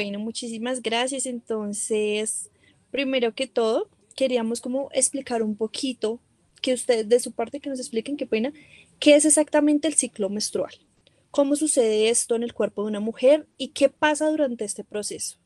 Bueno, muchísimas gracias. Entonces, primero que todo, queríamos como explicar un poquito, que ustedes de su parte que nos expliquen, qué pena, qué es exactamente el ciclo menstrual, cómo sucede esto en el cuerpo de una mujer y qué pasa durante este proceso.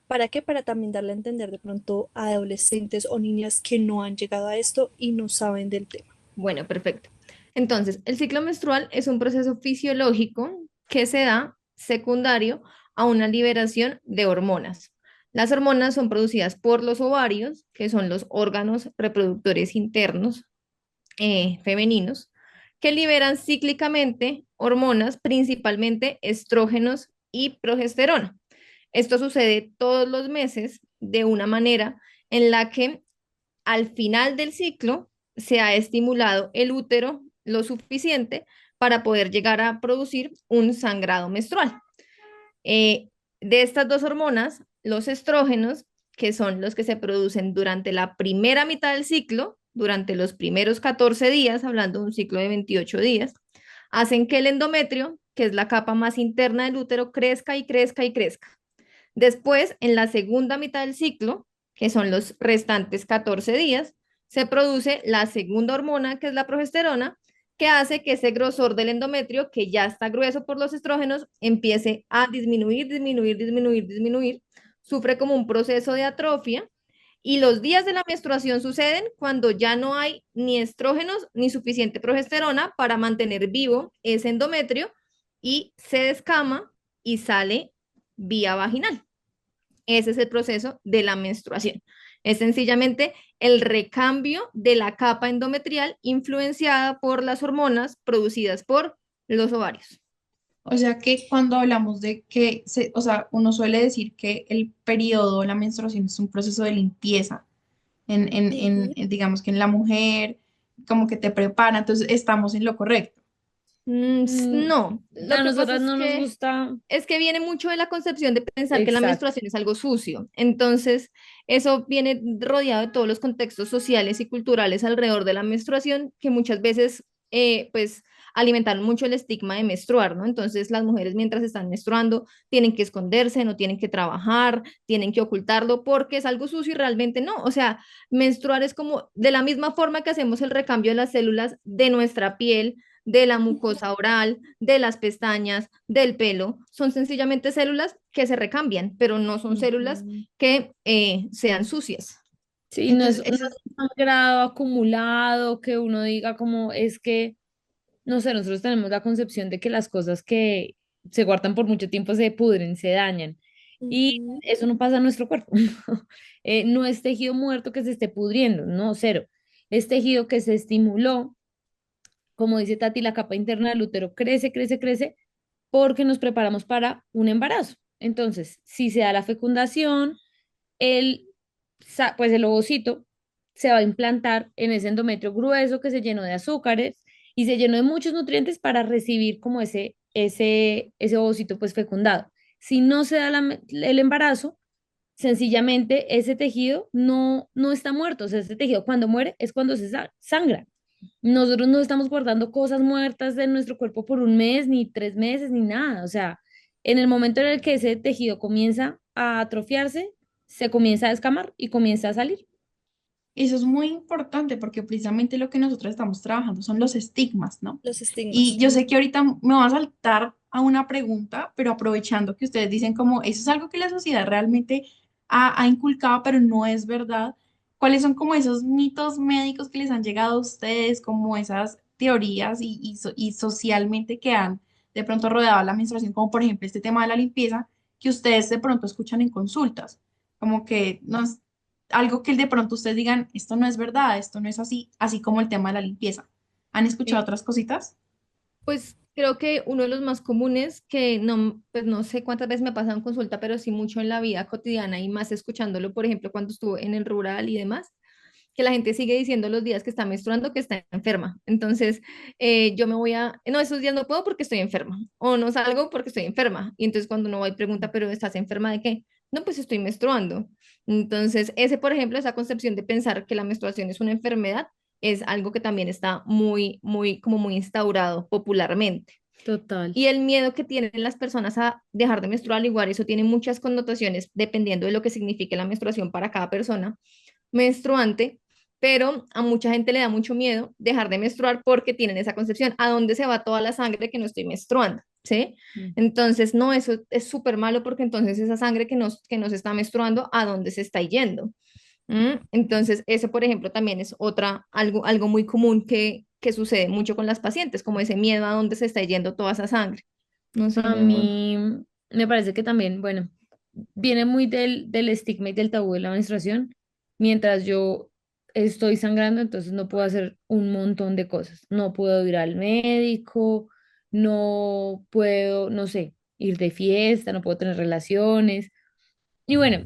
¿Para qué? Para también darle a entender de pronto a adolescentes o niñas que no han llegado a esto y no saben del tema. Bueno, perfecto. Entonces, el ciclo menstrual es un proceso fisiológico que se da secundario a una liberación de hormonas. Las hormonas son producidas por los ovarios, que son los órganos reproductores internos femeninos, que liberan cíclicamente hormonas, principalmente estrógenos y progesterona. Esto sucede todos los meses de una manera en la que al final del ciclo se ha estimulado el útero lo suficiente para poder llegar a producir un sangrado menstrual. Eh, de estas dos hormonas, los estrógenos, que son los que se producen durante la primera mitad del ciclo, durante los primeros 14 días, hablando de un ciclo de 28 días, hacen que el endometrio, que es la capa más interna del útero, crezca y crezca y crezca. Después, en la segunda mitad del ciclo, que son los restantes 14 días, se produce la segunda hormona, que es la progesterona, que hace que ese grosor del endometrio, que ya está grueso por los estrógenos, empiece a disminuir, disminuir, disminuir, disminuir. Sufre como un proceso de atrofia y los días de la menstruación suceden cuando ya no hay ni estrógenos ni suficiente progesterona para mantener vivo ese endometrio y se descama y sale vía vaginal. Ese es el proceso de la menstruación. Es sencillamente el recambio de la capa endometrial influenciada por las hormonas producidas por los ovarios. O sea que cuando hablamos de que, o sea, uno suele decir que el periodo, la menstruación es un proceso de limpieza Sí. digamos que en la mujer, como que te prepara, entonces estamos en lo correcto. Mm, No, lo a que pasa nosotras no nos gusta. es que viene mucho de la concepción de pensar que la Exacto. menstruación es algo sucio. Entonces, eso viene rodeado de todos los contextos sociales y culturales alrededor de la menstruación, que muchas veces, pues, alimentaron mucho el estigma de menstruar, ¿no? Entonces, las mujeres mientras están menstruando tienen que esconderse, no tienen que trabajar, tienen que ocultarlo porque es algo sucio y realmente no. O sea, menstruar es como de la misma forma que hacemos el recambio de las células de nuestra piel, de la mucosa oral, de las pestañas, del pelo. Son sencillamente células que se recambian, pero no son células Ujú. que sean sucias. Sí, Entonces, no es un grado acumulado que uno diga como es que, no sé, nosotros tenemos la concepción de que las cosas que se guardan por mucho tiempo se pudren, se dañan. Y Ujú. eso no pasa en nuestro cuerpo. No es tejido muerto que se esté pudriendo, no, cero. Es tejido que se estimuló, como dice Tati, la capa interna del útero crece, crece, crece, porque nos preparamos para un embarazo. Entonces, si se da la fecundación, el, pues el ovocito se va a implantar en ese endometrio grueso que se llenó de azúcares y se llenó de muchos nutrientes para recibir como ese ovocito pues fecundado. Si no se da el embarazo, sencillamente ese tejido no está muerto. O sea, ese tejido cuando muere es cuando se sangra. Nosotros no estamos guardando cosas muertas de nuestro cuerpo por un mes, ni 3 meses, ni nada. O sea, en el momento en el que ese tejido comienza a atrofiarse, se comienza a descamar y comienza a salir. eso es muy importante porque precisamente lo que nosotros estamos trabajando son los estigmas, ¿no? Los Y estigmas. yo sé que ahorita me va a saltar a una pregunta, pero aprovechando que ustedes dicen como eso es algo que la sociedad realmente ha inculcado, pero no es verdad. ¿Cuáles son como esos mitos médicos que les han llegado a ustedes, como esas teorías y socialmente que han de pronto rodeado la menstruación, como por ejemplo este tema de la limpieza, que ustedes de pronto escuchan en consultas? Como que nos, algo que de pronto ustedes digan, esto no es verdad, esto no es así, así como el tema de la limpieza. ¿Han escuchado otras cositas? Pues creo que uno de los más comunes, que no, pues no sé cuántas veces me ha pasado en consulta, pero sí mucho en la vida cotidiana y más escuchándolo, por ejemplo, cuando estuve en el rural y demás, que la gente sigue diciendo los días que está menstruando que está enferma. Entonces, yo me voy a, no, esos días no puedo porque estoy enferma, o no salgo porque estoy enferma. Y entonces cuando uno va y pregunta, ¿pero estás enferma de qué? No, pues estoy menstruando. Entonces, ese, por ejemplo, esa concepción de pensar que la menstruación es una enfermedad es algo que también está muy, muy, como muy instaurado popularmente. Total. Y el miedo que tienen las personas a dejar de menstruar, igual eso tiene muchas connotaciones dependiendo de lo que signifique la menstruación para cada persona menstruante, pero a mucha gente le da mucho miedo dejar de menstruar porque tienen esa concepción, ¿a dónde se va toda la sangre que no estoy menstruando? ¿Sí? Mm. Entonces, no, eso es súper malo porque entonces esa sangre que nos está menstruando, ¿a dónde se está yendo? Entonces, eso, por ejemplo, también es algo muy común que sucede mucho con las pacientes, como ese miedo a dónde se está yendo toda esa sangre. No sé, A mi amor. mí me parece que también, bueno, viene muy del estigma y del tabú de la menstruación. Mientras yo estoy sangrando, entonces no puedo hacer un montón de cosas. No puedo ir al médico, no puedo, no sé, ir de fiesta, no puedo tener relaciones. Y bueno,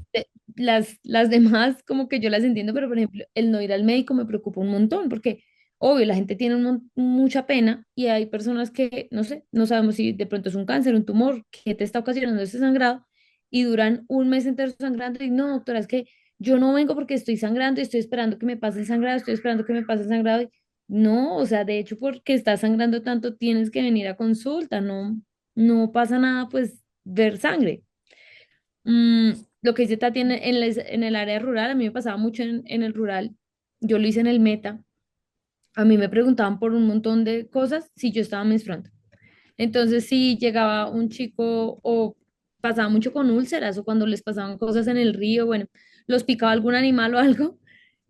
las demás como que yo las entiendo, pero por ejemplo, el no ir al médico me preocupa un montón porque, obvio, la gente tiene mucha pena y hay personas que, no sé, no sabemos si de pronto es un cáncer, un tumor que te está ocasionando ese sangrado y duran un mes entero sangrando y no, doctora, es que yo no vengo porque estoy sangrando y estoy esperando que me pase el sangrado, estoy esperando que me pase el sangrado. Y no, o sea, de hecho, porque estás sangrando tanto, tienes que venir a consulta, no, no pasa nada, pues, ver sangre. Mm, lo que dice Tati en el área rural, a mí me pasaba mucho en el rural, yo lo hice en el Meta, a mí me preguntaban por un montón de cosas si yo estaba menstruando. Entonces, si llegaba un chico o pasaba mucho con úlceras o cuando les pasaban cosas en el río, bueno, los picaba algún animal o algo,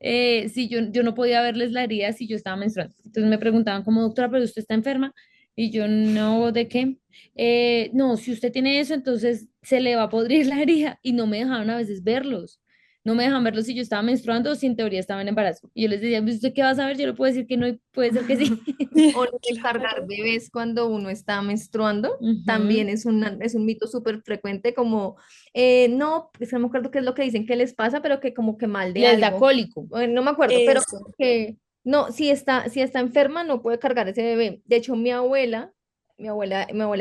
si yo no podía verles la herida si yo estaba menstruando. Entonces me preguntaban como, doctora, pero usted está enferma. Y yo, no, ¿de qué? No, si usted tiene eso, entonces se le va a podrir la herida. Y no me dejaban a veces verlos. No me dejaban verlos si yo estaba menstruando o si en teoría estaba en embarazo. Y yo les decía, pues, ¿usted qué va a saber? Yo le puedo decir que no y puede ser que sí. O lo de cargar Claro. bebés cuando uno está menstruando, Ujú. también es un mito súper frecuente, como, no, es que no me acuerdo qué es lo que dicen que les pasa, pero que como que mal de Les da algo. cólico. No me acuerdo, pero Eso. que no, si está enferma no puede cargar ese bebé. De hecho, mi abuela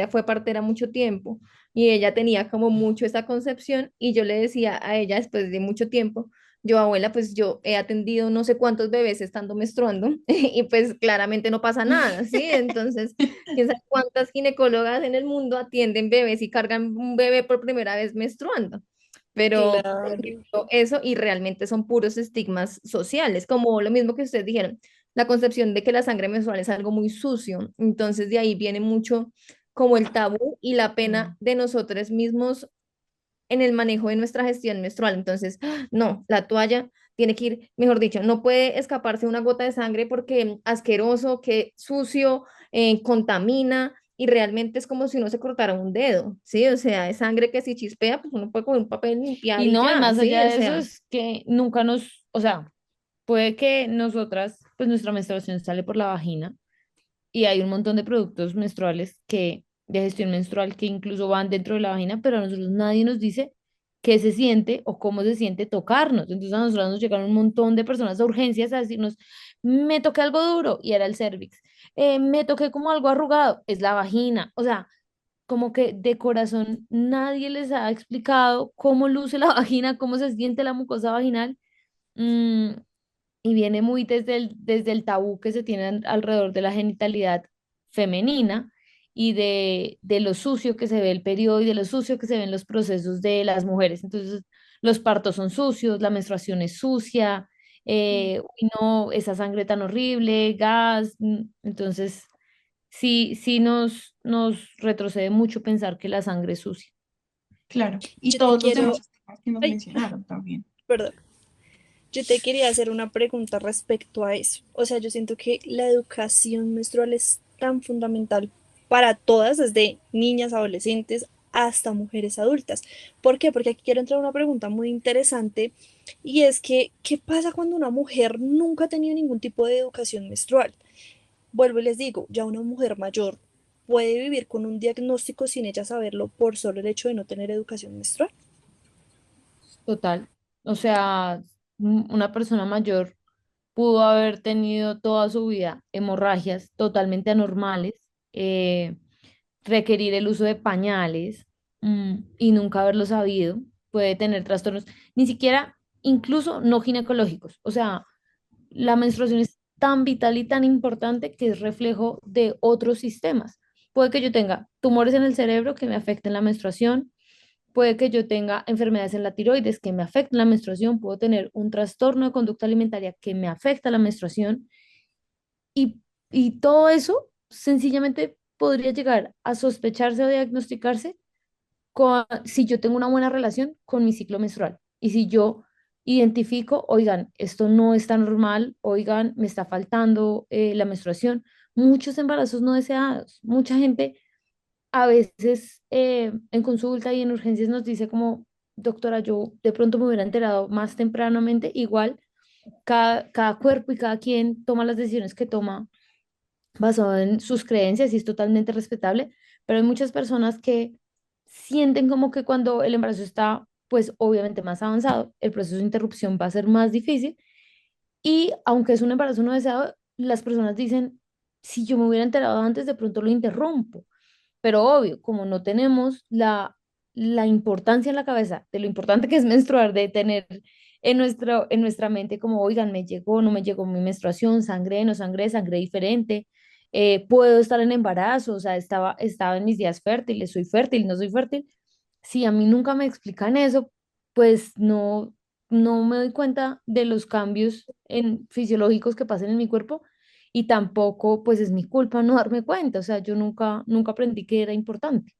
fue partera mucho tiempo y ella tenía como mucho esa concepción y yo le decía a ella después de mucho tiempo, yo, abuela, pues yo he atendido no sé cuántos bebés estando menstruando y pues claramente no pasa nada, ¿sí? Entonces, quién sabe cuántas ginecólogas en el mundo atienden bebés y cargan un bebé por primera vez menstruando. Pero por Claro. ejemplo, eso y realmente son puros estigmas sociales, como lo mismo que ustedes dijeron, la concepción de que la sangre menstrual es algo muy sucio. Entonces, de ahí viene mucho como el tabú y la Mm. pena de nosotros mismos en el manejo de nuestra gestión menstrual. Entonces, no, la toalla tiene que ir, mejor dicho, no puede escaparse una gota de sangre porque asqueroso, que sucio, contamina y realmente es como si uno se cortara un dedo, ¿sí? O sea, es sangre que si chispea, pues uno puede con un papel limpiar Y y no, y ya, más ¿sí? allá O de eso sea, es que nunca nos, o sea, puede que nosotras, pues nuestra menstruación sale por la vagina y hay un montón de productos menstruales que, de gestión menstrual que incluso van dentro de la vagina, pero a nosotros nadie nos dice qué se siente o cómo se siente tocarnos. Entonces a nosotros nos llegaron un montón de personas a urgencias a decirnos, me toqué algo duro y era el cervix. Me toqué como algo arrugado, es la vagina. O sea, como que de corazón nadie les ha explicado cómo luce la vagina, cómo se siente la mucosa vaginal. Mm, y viene muy desde el tabú que se tiene alrededor de la genitalidad femenina y de lo sucio que se ve el periodo y de lo sucio que se ven los procesos de las mujeres. Entonces, los partos son sucios, la menstruación es sucia, uy, no, esa sangre tan horrible, gas. Entonces, sí, sí nos retrocede mucho pensar que la sangre es sucia. Claro. Y Yo te todos los quiero, demás temas que nos ay, mencionaron también. perdón. Yo te quería hacer una pregunta respecto a eso. O sea, yo siento que la educación menstrual es tan fundamental para todas, desde niñas, adolescentes, hasta mujeres adultas. ¿Por qué? Porque aquí quiero entrar a una pregunta muy interesante y es que, ¿qué pasa cuando una mujer nunca ha tenido ningún tipo de educación menstrual? Vuelvo y les digo, ya una mujer mayor puede vivir con un diagnóstico sin ella saberlo por solo el hecho de no tener educación menstrual. Total. O sea, una persona mayor pudo haber tenido toda su vida hemorragias totalmente anormales, eh, requerir el uso de pañales, y nunca haberlo sabido. Puede tener trastornos, ni siquiera, incluso no ginecológicos. O sea, la menstruación es tan vital y tan importante que es reflejo de otros sistemas. puede que yo tenga tumores en el cerebro que me afecten la menstruación, puede que yo tenga enfermedades en la tiroides que me afecten la menstruación, puedo tener un trastorno de conducta alimentaria que me afecta la menstruación y, y todo eso sencillamente podría llegar a sospecharse o diagnosticarse si yo tengo una buena relación con mi ciclo menstrual y si yo identifico, oigan, esto no está normal, oigan, me está faltando la menstruación. Muchos embarazos no deseados, mucha gente a veces en consulta y en urgencias nos dice como, doctora, yo de pronto me hubiera enterado más tempranamente, igual cada cuerpo y cada quien toma las decisiones que toma basado en sus creencias y es totalmente respetable, pero hay muchas personas que sienten como que cuando el embarazo está, pues obviamente más avanzado, el proceso de interrupción va a ser más difícil y aunque es un embarazo no deseado, las personas dicen, si yo me hubiera enterado antes, de pronto lo interrumpo. Pero obvio, como no tenemos la importancia en la cabeza de lo importante que es menstruar, de tener en nuestra mente como, oigan, me llegó, no me llegó mi menstruación, sangré, no sangré, sangré diferente, puedo estar en embarazo, o sea, estaba en mis días fértiles, soy fértil, no soy fértil. Si a mí nunca me explican eso, pues no me doy cuenta de los cambios fisiológicos que pasan en mi cuerpo y tampoco pues es mi culpa no darme cuenta, o sea, yo nunca aprendí que era importante.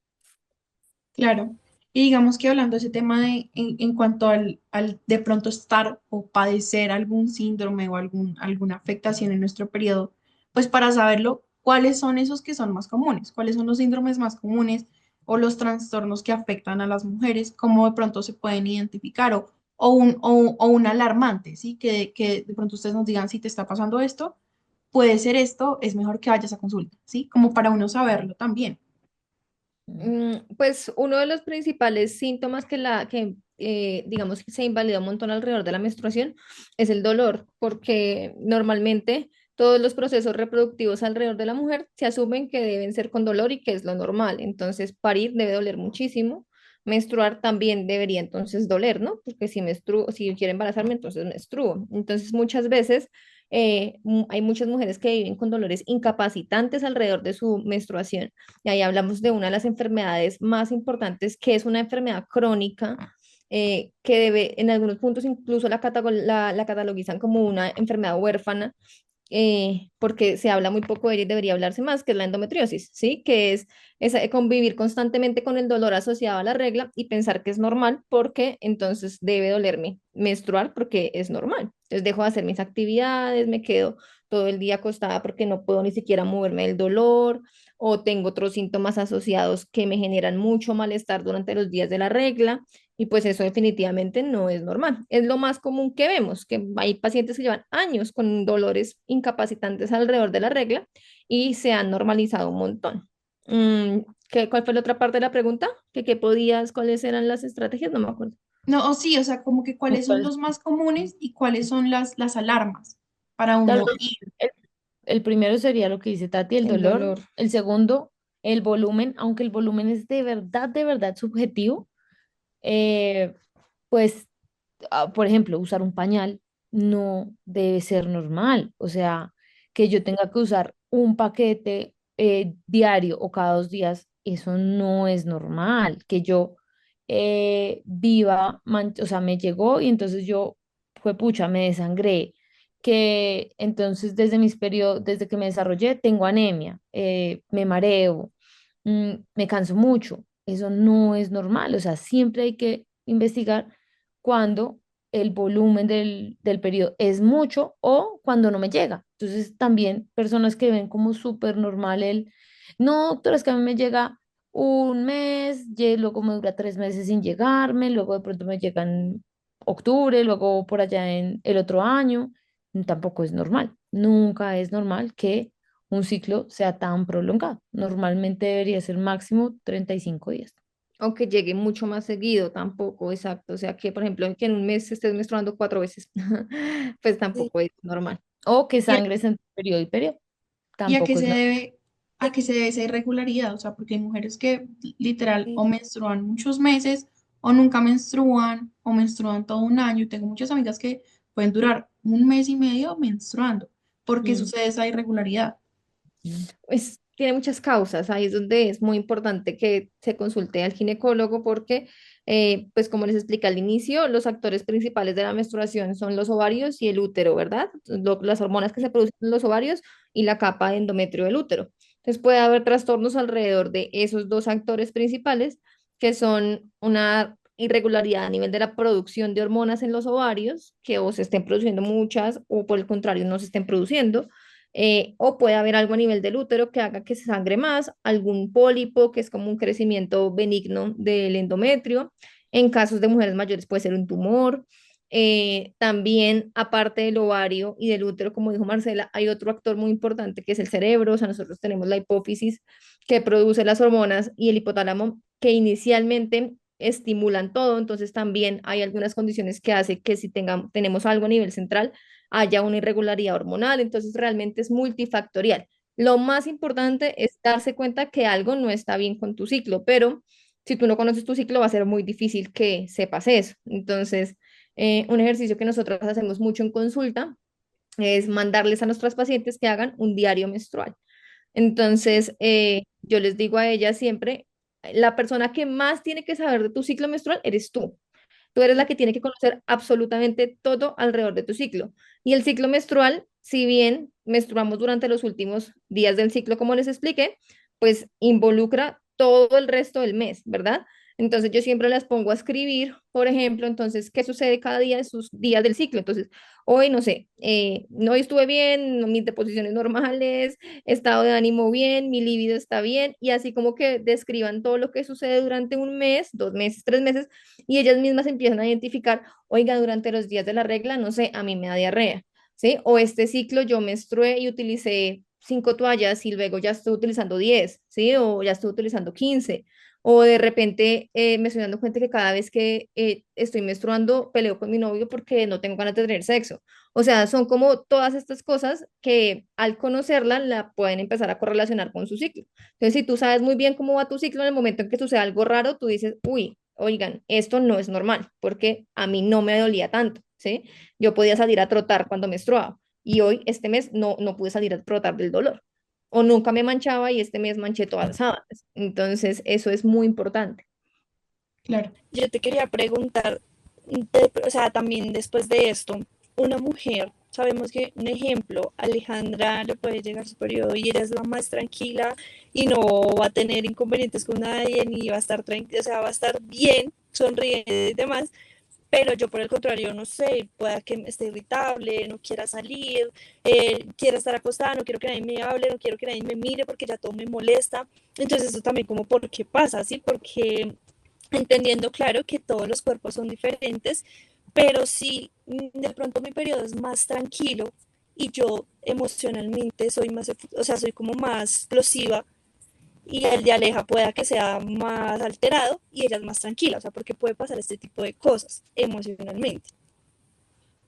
Claro. Y digamos que hablando de ese tema en cuanto al de pronto estar o padecer algún síndrome o alguna afectación en nuestro periodo, pues para saberlo, ¿cuáles son esos que son más comunes? ¿Cuáles son los síndromes más comunes o los trastornos que afectan a las mujeres? ¿Cómo de pronto se pueden identificar? O un alarmante, ¿sí? Que de pronto ustedes nos digan si te está pasando esto, puede ser esto, es mejor que vayas a consulta, ¿sí? Como para uno saberlo también. Mm. Pues uno de los principales síntomas digamos que se invalida un montón alrededor de la menstruación es el dolor, porque normalmente todos los procesos reproductivos alrededor de la mujer se asumen que deben ser con dolor y que es lo normal. Entonces, parir debe doler muchísimo. Menstruar también debería entonces doler, ¿no? Porque si yo quiero embarazarme, entonces menstruo. Entonces, muchas veces hay muchas mujeres que viven con dolores incapacitantes alrededor de su menstruación y ahí hablamos de una de las enfermedades más importantes, que es una enfermedad crónica, que debe, en algunos puntos incluso la catalogizan como una enfermedad huérfana, porque se habla muy poco de ella y debería hablarse más, que es la endometriosis, ¿sí? Que es convivir constantemente con el dolor asociado a la regla y pensar que es normal porque entonces debe dolerme menstruar porque es normal. Entonces dejo de hacer mis actividades, me quedo todo el día acostada porque no puedo ni siquiera moverme del dolor o tengo otros síntomas asociados que me generan mucho malestar durante los días de la regla y pues eso definitivamente no es normal. Es lo más común que vemos, que hay pacientes que llevan años con dolores incapacitantes alrededor de la regla y se han normalizado un montón. ¿Cuál fue la otra parte de la pregunta? ¿Cuáles eran las estrategias? No me acuerdo. No, o sí, o sea, como que cuáles son ¿Cuál es los más comunes y cuáles son las alarmas para Tal uno vez ir. el primero sería lo que dice Tati, el El dolor. dolor. El segundo, el volumen, aunque el volumen es de verdad subjetivo, eh, pues, por ejemplo, usar un pañal no debe ser normal. O sea, que yo tenga que usar un paquete diario o cada 2 días, eso no es normal. Que yo o sea, me llegó y entonces yo, fue pucha, me desangré. Que entonces desde mis periodos, desde que me desarrollé, tengo anemia, me mareo, me canso mucho. Eso no es normal. O sea, siempre hay que investigar cuando el volumen del periodo es mucho o cuando no me llega. Entonces, también personas que ven como súper normal no, doctora, es que a mí me llega un mes, luego me dura 3 meses sin llegarme, luego de pronto me llega en octubre, luego por allá en el otro año. Tampoco es normal. Nunca es normal que un ciclo sea tan prolongado. Normalmente debería ser máximo 35 días. Aunque llegue mucho más seguido, tampoco, exacto. O sea, que por ejemplo, que en un mes estés menstruando 4 veces, pues Sí. tampoco es normal. O que ¿Y a, sangres entre periodo y periodo. y a qué Tampoco es se normal. debe, a qué se debe esa irregularidad? O sea, porque hay mujeres que literal Sí. o menstruan muchos meses o nunca menstruan o menstruan todo un año. Tengo muchas amigas que pueden durar un mes y medio menstruando. ¿Por qué Mm, sucede esa irregularidad? mm. tiene muchas causas. Ahí es donde es muy importante que se consulte al ginecólogo porque, pues como les expliqué al inicio, los actores principales de la menstruación son los ovarios y el útero, ¿verdad? Las hormonas que se producen en los ovarios y la capa de endometrio del útero. Entonces puede haber trastornos alrededor de esos dos actores principales, que son una irregularidad a nivel de la producción de hormonas en los ovarios, que o se estén produciendo muchas o por el contrario no se estén produciendo, o puede haber algo a nivel del útero que haga que se sangre más, algún pólipo que es como un crecimiento benigno del endometrio. En casos de mujeres mayores puede ser un tumor. También, aparte del ovario y del útero, como dijo Marcela, hay otro actor muy importante que es el cerebro. O sea, nosotros tenemos la hipófisis que produce las hormonas y el hipotálamo que inicialmente estimulan todo. Entonces también hay algunas condiciones que hace que si tenemos algo a nivel central, haya una irregularidad hormonal. Entonces realmente es multifactorial. Lo más importante es darse cuenta que algo no está bien con tu ciclo, pero si tú no conoces tu ciclo va a ser muy difícil que sepas eso. Entonces, un ejercicio que nosotros hacemos mucho en consulta es mandarles a nuestras pacientes que hagan un diario menstrual. Entonces, yo les digo a ellas siempre, la persona que más tiene que saber de tu ciclo menstrual eres tú. Tú eres la que tiene que conocer absolutamente todo alrededor de tu ciclo. Y el ciclo menstrual, si bien menstruamos durante los últimos días del ciclo, como les expliqué, pues involucra todo el resto del mes, ¿verdad? Entonces yo siempre las pongo a escribir, por ejemplo, entonces, ¿qué sucede cada día de sus días del ciclo? Entonces, hoy, no sé, hoy estuve bien, mis deposiciones normales, estado de ánimo bien, mi libido está bien, y así como que describan todo lo que sucede durante un mes, 2 meses, 3 meses, y ellas mismas empiezan a identificar, oiga, durante los días de la regla, no sé, a mí me da diarrea, ¿sí? O este ciclo yo menstrué y utilicé 5 toallas y luego ya estoy utilizando 10, ¿sí? O ya estoy utilizando 15. O de repente me estoy dando cuenta que cada vez que estoy menstruando peleo con mi novio porque no tengo ganas de tener sexo. O sea, son como todas estas cosas que al conocerla la pueden empezar a correlacionar con su ciclo. Entonces, si tú sabes muy bien cómo va tu ciclo, en el momento en que sucede algo raro, tú dices, uy, oigan, esto no es normal, porque a mí no me dolía tanto, ¿sí? Yo podía salir a trotar cuando menstruaba y hoy, este mes, no pude salir a trotar del dolor. O nunca me manchaba y este mes manché todas las sábanas. Entonces, eso es muy importante. Claro. Yo te quería preguntar, o sea, también después de esto, una mujer, sabemos que, un ejemplo, Alejandra le puede llegar su periodo y ella es la más tranquila y no va a tener inconvenientes con nadie, ni va a estar tranquila, o sea, va a estar bien, sonriente y demás, pero yo por el contrario, no sé, pueda que esté irritable, no quiera salir, quiera estar acostada, no quiero que nadie me hable, no quiero que nadie me mire porque ya todo me molesta. Entonces eso también como por qué pasa, ¿sí? Porque entendiendo claro que todos los cuerpos son diferentes, pero si de pronto mi periodo es más tranquilo y yo emocionalmente soy más, o sea, soy como más explosiva y el de Aleja pueda que sea más alterado y ella es más tranquila, o sea, porque puede pasar este tipo de cosas emocionalmente.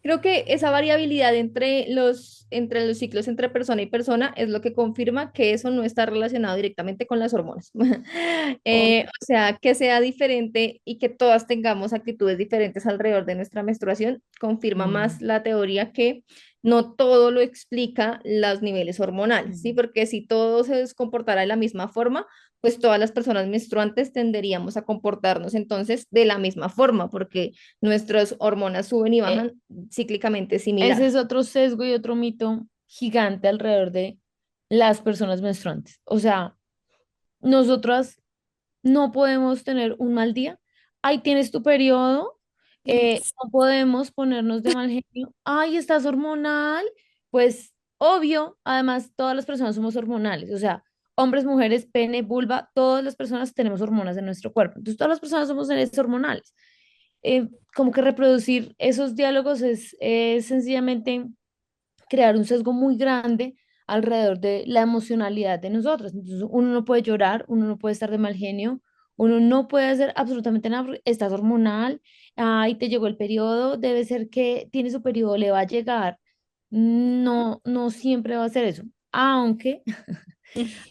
Creo que esa variabilidad entre los ciclos entre persona y persona es lo que confirma que eso no está relacionado directamente con las hormonas. Ok. O sea, que sea diferente y que todas tengamos actitudes diferentes alrededor de nuestra menstruación, confirma más Mm, la teoría que no todo lo explica los niveles hormonales, ¿sí? mm. Porque si todo se comportara de la misma forma, pues todas las personas menstruantes tenderíamos a comportarnos entonces de la misma forma, porque nuestras hormonas suben y Eh, bajan cíclicamente Ese similar. es otro sesgo y otro mito gigante alrededor de las personas menstruantes. O sea, nosotras no podemos tener un mal día. Ahí tienes tu periodo, no podemos ponernos de mal genio. Ay, estás hormonal. Pues obvio, además todas las personas somos hormonales, o sea, hombres, mujeres, pene, vulva, todas las personas tenemos hormonas en nuestro cuerpo. Entonces, todas las personas somos seres hormonales. Como que reproducir esos diálogos es sencillamente crear un sesgo muy grande alrededor de la emocionalidad de nosotros. Entonces, uno no puede llorar, uno no puede estar de mal genio, uno no puede hacer absolutamente nada, porque estás hormonal, ay, te llegó el periodo, debe ser que tiene su periodo, le va a llegar. No, no siempre va a ser eso. Aunque,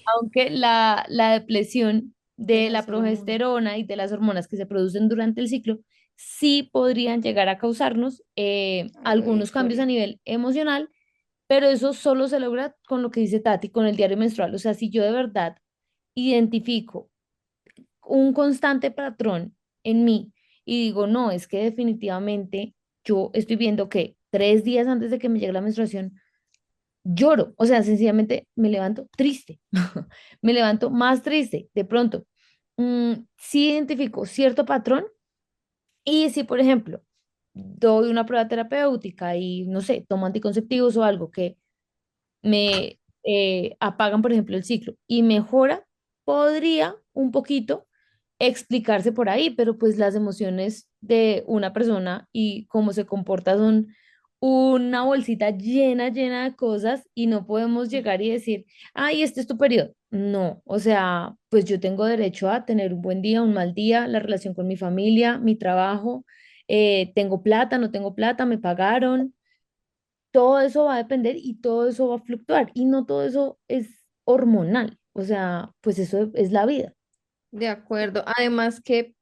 aunque la depresión De de la las hormonas. progesterona y de las hormonas que se producen durante el ciclo sí podrían llegar a causarnos Algo algunos cambios a disforia. nivel emocional, pero eso solo se logra con lo que dice Tati, con el diario menstrual. O sea, si yo de verdad identifico un constante patrón en mí y digo, no, es que definitivamente yo estoy viendo que 3 días antes de que me llegue la menstruación, lloro, o sea, sencillamente me levanto triste, me levanto más triste de pronto. Sí identifico cierto patrón y si, por ejemplo, doy una prueba terapéutica y, no sé, tomo anticonceptivos o algo que me apagan, por ejemplo, el ciclo y mejora, podría un poquito explicarse por ahí, pero pues las emociones de una persona y cómo se comporta son una bolsita llena, llena de cosas y no podemos llegar y decir, ay, este es tu periodo. No, o sea, pues yo tengo derecho a tener un buen día, un mal día, la relación con mi familia, mi trabajo, tengo plata, no tengo plata, me pagaron, todo eso va a depender y todo eso va a fluctuar y no todo eso es hormonal, o sea, pues eso es la vida. De acuerdo. Además que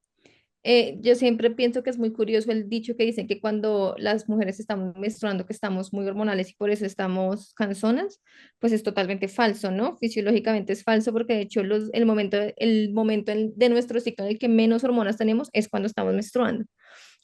yo siempre pienso que es muy curioso el dicho que dicen que cuando las mujeres estamos menstruando que estamos muy hormonales y por eso estamos cansonas, pues es totalmente falso, ¿no? Fisiológicamente es falso porque de hecho de nuestro ciclo en el que menos hormonas tenemos es cuando estamos menstruando.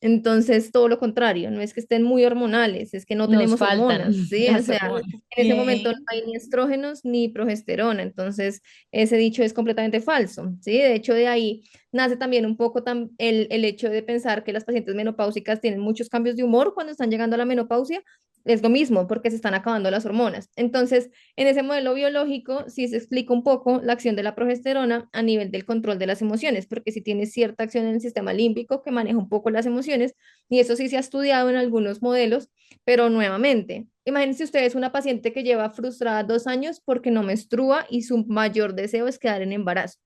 Entonces, todo lo contrario, no es que estén muy hormonales, es que no Nos tenemos faltan hormonas, ¿sí? O las sea, hormonas. en ese momento no Ok. hay ni estrógenos ni progesterona, entonces ese dicho es completamente falso, ¿sí? De hecho, de ahí nace también un poco el hecho de pensar que las pacientes menopáusicas tienen muchos cambios de humor cuando están llegando a la menopausia, es lo mismo, porque se están acabando las hormonas. Entonces, en ese modelo biológico sí se explica un poco la acción de la progesterona a nivel del control de las emociones, porque si tiene cierta acción en el sistema límbico que maneja un poco las emociones, y eso sí se ha estudiado en algunos modelos, pero nuevamente, imagínense ustedes una paciente que lleva frustrada 2 años porque no menstrua y su mayor deseo es quedar en embarazo.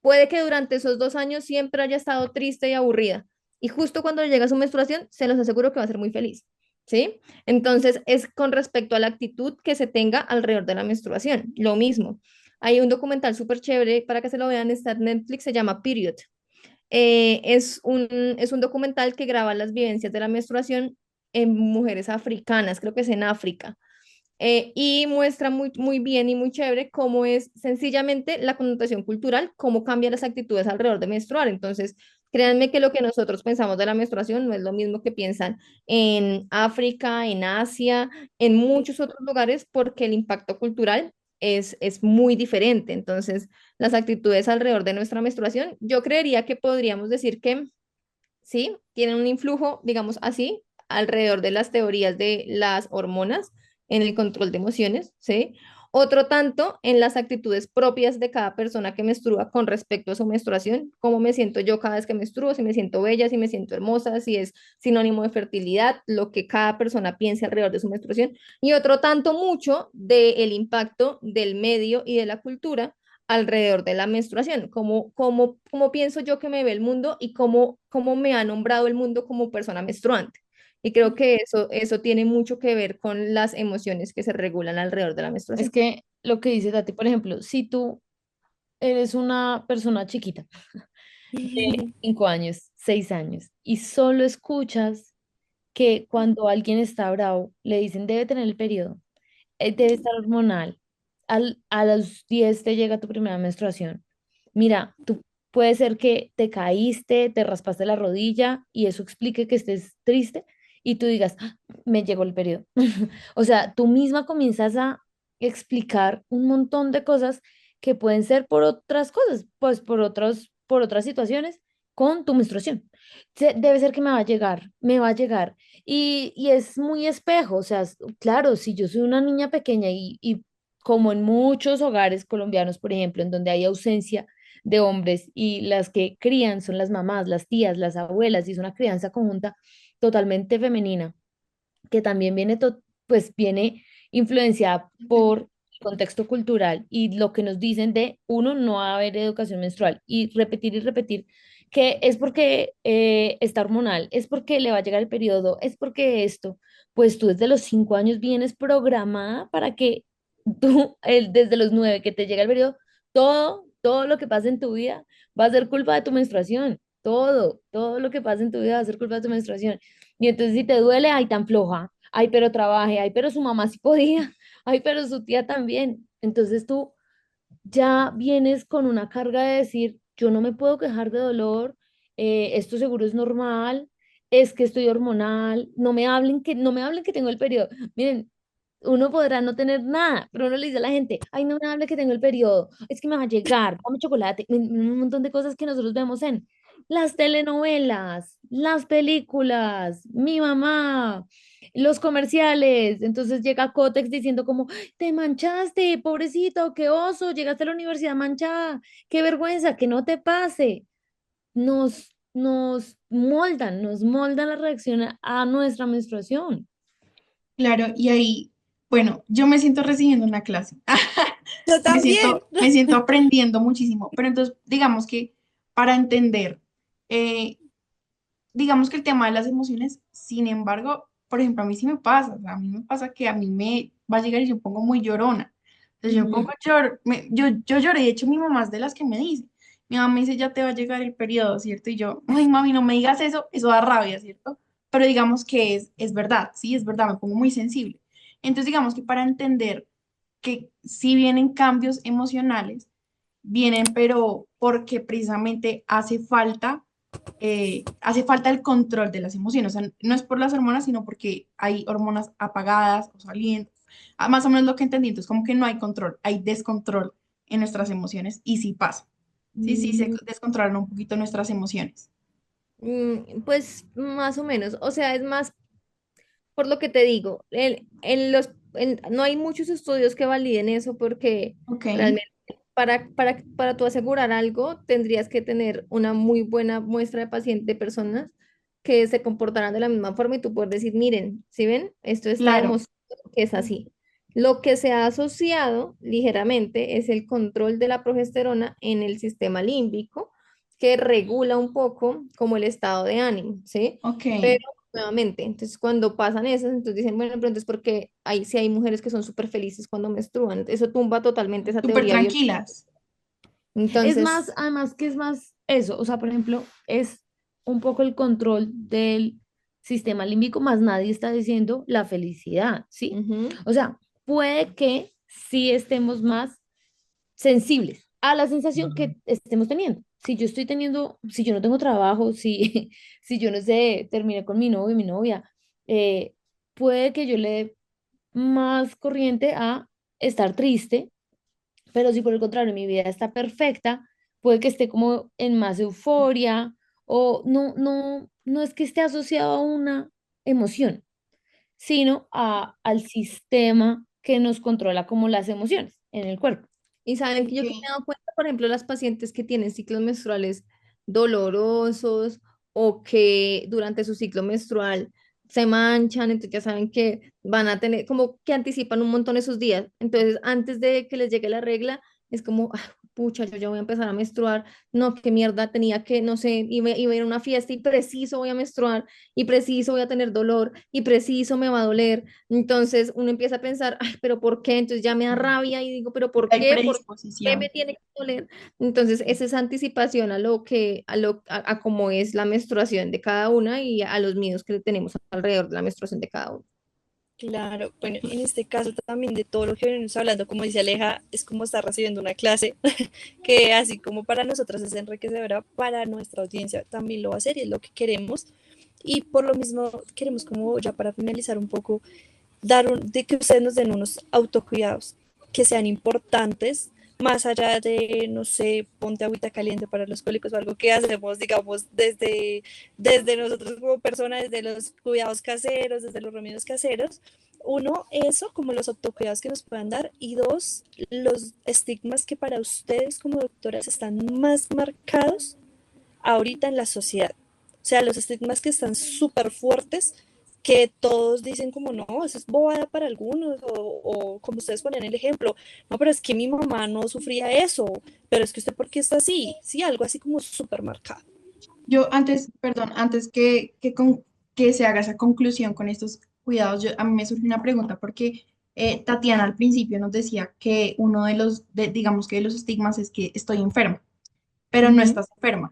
Puede que durante esos 2 años siempre haya estado triste y aburrida. Y justo cuando le llega su menstruación, se los aseguro que va a ser muy feliz. ¿Sí? Entonces, es con respecto a la actitud que se tenga alrededor de la menstruación. Lo mismo. Hay un documental súper chévere para que se lo vean, está en Netflix, se llama Period. Es un documental que graba las vivencias de la menstruación en mujeres africanas, creo que es en África, y muestra muy, muy bien y muy chévere cómo es sencillamente la connotación cultural, cómo cambian las actitudes alrededor de menstruar. Entonces, créanme que lo que nosotros pensamos de la menstruación no es lo mismo que piensan en África, en Asia, en muchos otros lugares, porque el impacto cultural es muy diferente. Entonces, las actitudes alrededor de nuestra menstruación, yo creería que podríamos decir que sí, tienen un influjo, digamos así, alrededor de las teorías de las hormonas en el control de emociones, ¿sí? Otro tanto en las actitudes propias de cada persona que menstrua con respecto a su menstruación, cómo me siento yo cada vez que menstruo, si me siento bella, si me siento hermosa, si es sinónimo de fertilidad, lo que cada persona piense alrededor de su menstruación. Y otro tanto mucho del impacto del medio y de la cultura alrededor de la menstruación, cómo pienso yo que me ve el mundo y cómo me ha nombrado el mundo como persona menstruante. Y creo que eso tiene mucho que ver con las emociones que se regulan alrededor de la Es menstruación. que lo que dice Tati, por ejemplo, si tú eres una persona chiquita de 5 años, 6 años, y solo escuchas que cuando alguien está bravo, le dicen debe tener el periodo, debe estar hormonal, a los 10 te llega tu primera menstruación. Mira, tú puede ser que te caíste, te raspaste la rodilla y eso explique que estés triste y tú digas, "Ah, me llegó el periodo". O sea, tú misma comienzas a explicar un montón de cosas que pueden ser por otras cosas, pues por otras situaciones con tu menstruación. Debe ser que me va a llegar, me va a llegar. Y es muy espejo, o sea, claro, si yo soy una niña pequeña y como en muchos hogares colombianos, por ejemplo, en donde hay ausencia de hombres y las que crían son las mamás, las tías, las abuelas, y es una crianza conjunta totalmente femenina, que también pues viene influenciada por el contexto cultural y lo que nos dicen de uno, no va a haber educación menstrual y repetir que es porque está hormonal, es porque le va a llegar el periodo, es porque esto, pues tú desde los 5 años vienes programada para que tú, desde los 9 que te llega el periodo, todo lo que pasa en tu vida va a ser culpa de tu menstruación. Todo lo que pasa en tu vida va a ser culpa de tu menstruación. Y entonces si te duele, ay, tan floja. ay, pero trabaje, ay, pero su mamá sí podía, ay, pero su tía también. Entonces tú ya vienes con una carga de decir, yo no me puedo quejar de dolor, esto seguro es normal, es que estoy hormonal, no me hablen que tengo el periodo. Miren, uno podrá no tener nada, pero uno le dice a la gente, ay, no me hable que tengo el periodo, es que me va a llegar, dame chocolate, un montón de cosas que nosotros vemos en las telenovelas, las películas, mi mamá, los comerciales. Entonces llega Cotex diciendo como, te manchaste, pobrecito, qué oso, llegaste a la universidad manchada, qué vergüenza, que no te pase. Nos moldan la reacción a nuestra menstruación. Claro, y ahí, bueno, yo me siento recibiendo una clase. Yo también. Me siento aprendiendo muchísimo, pero entonces digamos que para entender, eh, digamos que el tema de las emociones, sin embargo, por ejemplo, a mí sí me pasa, o sea, a mí me pasa que a mí me va a llegar y yo pongo muy llorona. Entonces yo pongo Ujú. yo lloré, de hecho mi mamá es de las que me dice, mi mamá me dice, ya te va a llegar el periodo, ¿cierto? Y yo, ay, mami, no me digas eso da rabia, ¿cierto? Pero digamos que es verdad, sí, es verdad, me pongo muy sensible. Entonces digamos que para entender que si vienen cambios emocionales, vienen, pero porque precisamente hace falta el control de las emociones. O sea, no es por las hormonas, sino porque hay hormonas apagadas o saliendo. Más o menos lo que entendí, entonces como que no hay control, hay descontrol en nuestras emociones y sí pasa. Sí, sí, se Mm, descontrolan un poquito nuestras emociones. Pues más o menos, o sea, es más por lo que te digo, no hay muchos estudios que validen eso porque Ok, realmente para tú asegurar algo tendrías que tener una muy buena muestra de pacientes, de personas que se comportarán de la misma forma y tú puedes decir, miren, ¿si ven? Esto está claro. demostrado que es así. Lo que se ha asociado ligeramente es el control de la progesterona en el sistema límbico, que regula un poco como el estado de ánimo, ¿sí? Ok, Nuevamente. Entonces, cuando pasan esas, entonces dicen, bueno, pero entonces porque hay, sí hay mujeres que son súper felices cuando menstruan. Eso tumba totalmente esa súper teoría biológica. tranquilas. Es más, Entonces, además que es más eso, o sea, por ejemplo, es un poco el control del sistema límbico, más nadie está diciendo la felicidad, ¿sí? ujú, O sea, puede que sí estemos más sensibles a la sensación que estemos teniendo. Si yo estoy teniendo, si yo no tengo trabajo, si, si yo no sé, terminé con mi novio, mi novia, eh, puede que yo le dé más corriente a estar triste, pero si por el contrario mi vida está perfecta, puede que esté como en más euforia o no es que esté asociado a una emoción, sino al sistema que nos controla como las emociones en el cuerpo. y saben que Ok. yo que me he dado cuenta, por ejemplo, las pacientes que tienen ciclos menstruales dolorosos o que durante su ciclo menstrual se manchan, entonces ya saben que van a tener, como que anticipan un montón esos días. Entonces, antes de que les llegue la regla, es como, "Ah, pucha, yo ya voy a empezar a menstruar, no, qué mierda, tenía que, no sé, iba a ir a una fiesta y preciso voy a menstruar y preciso voy a tener dolor y preciso me va a doler". Entonces uno empieza a pensar, ay, pero ¿por qué? Entonces ya me da rabia y digo, pero ¿por Hay qué? ¿Por qué me predisposición. tiene que doler? Entonces es esa anticipación a lo que, a cómo es la menstruación de cada una y a los miedos que tenemos alrededor de la menstruación de cada uno. Claro, bueno, en este caso también de todo lo que venimos hablando, como dice Aleja, es como estar recibiendo una clase que así como para nosotras es enriquecedora, para nuestra audiencia también lo va a ser y es lo que queremos. Y por lo mismo queremos como ya para finalizar un poco, de que ustedes nos den unos autocuidados que sean importantes, más allá de, no sé, ponte agüita caliente para los cólicos o algo que hacemos, digamos, desde nosotros como personas, desde los cuidados caseros, desde los remedios caseros. Uno, eso, como los autocuidados que nos puedan dar. Y dos, los estigmas que para ustedes como doctoras están más marcados ahorita en la sociedad. O sea, los estigmas que están súper fuertes, que todos dicen como, no, eso es bobada para algunos, o como ustedes ponen el ejemplo, no, pero es que mi mamá no sufría eso, pero es que usted, ¿por qué está así? Sí, algo así como súper marcado. Yo antes, perdón, antes que se haga esa conclusión con estos cuidados, a mí me surge una pregunta porque Tatiana al principio nos decía que uno digamos que de los estigmas es que estoy enferma, pero no Ujú. estás enferma.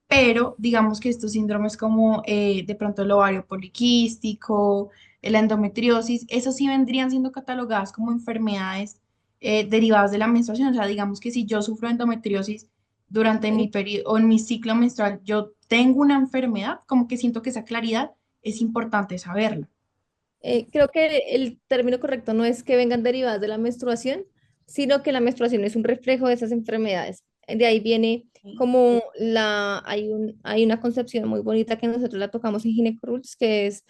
pero digamos que estos síndromes como de pronto el ovario poliquístico, la endometriosis, esas sí vendrían siendo catalogadas como enfermedades derivadas de la menstruación. O sea, digamos que si yo sufro endometriosis durante mi periodo o en mi ciclo menstrual, yo tengo una enfermedad, como que siento que esa claridad es importante saberla. Creo que el término correcto no es que vengan derivadas de la menstruación, sino que la menstruación es un reflejo de esas enfermedades. De ahí viene como hay una concepción muy bonita que nosotros la tocamos en Ginecoruls, que es